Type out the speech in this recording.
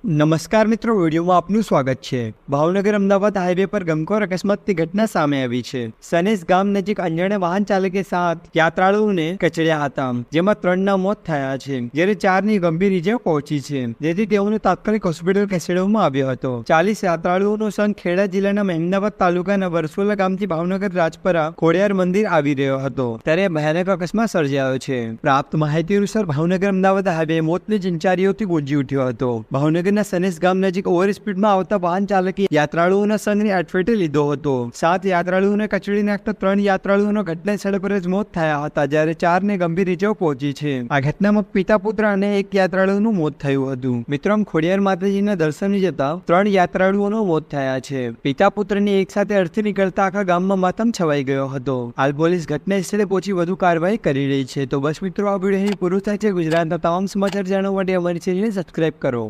નમસ્કાર મિત્રો, વિડીયોમાં આપનું સ્વાગત છે। ભાવનગર અમદાવાદ હાઈવે પર ગમખ્વાર અકસ્માતની ઘટના સામે આવી છે। સનેસ ગામ નજીક અજાણ્યા વાહન ચાલકે 7 યાત્રાળુઓને કચડ્યા હતા, જેમાં 3ના મોત થયા છે, જ્યારે 4ની ગંભીર ઇજા પહોંચી છે, જેથી તેઓને તાત્કાલિક હોસ્પિટલ ખસેડવામાં આવ્યો હતો। 40 યાત્રાળુઓનો સંઘ ખેડા જિલ્લાના મહેમદાવાદ તાલુકાના વરસોલા ગામથી ભાવનગર રાજપરા ખોડિયાર મંદિર આવી રહ્યો હતો, ત્યારે ભયાનક અકસ્માત સર્જાયો છે। પ્રાપ્ત માહિતી અનુસાર ભાવનગર અમદાવાદ હાઈવે મોતની ચિંચારીઓથી ગુંજી ઉઠ્યો હતો। ભાવનગર સનેસ ગામ નજીક ઓવર સ્પીડમાં આવતા વાહન ચાલકે યાત્રાળુઓના સંઘને અડફેટે લીધો હતો। 7 યાત્રાળુઓને કચડી નાખતા 3 યાત્રાળુઓનો ઘટના સ્થળ પર જ મોત થયા હતા, જ્યારે 4ને ગંભીર ઇજાઓ પહોંચી છે। આ ઘટનામાં પિતા પુત્ર અને 1 યાત્રાળુનું મોત થયું હતું। મિત્રો, ખોડિયાર માતાજીના દર્શને જતા 3 યાત્રાળુઓનો મોત થયા છે। પિતા પુત્રની એક સાથે અર્થે નીકળતા આખા ગામમાં માતમ છવાઈ ગયો હતો। હાલ પોલીસ ઘટના સ્થળે પહોંચી વધુ કાર્યવાહી કરી રહી છે। તો બસ મિત્રો, આ વિડીયો અહીં પૂરું થાય છે। ગુજરાતના તમામ સમાચાર જાણવા માટે અમારી ચેનલને સબસ્ક્રાઇબ કરો।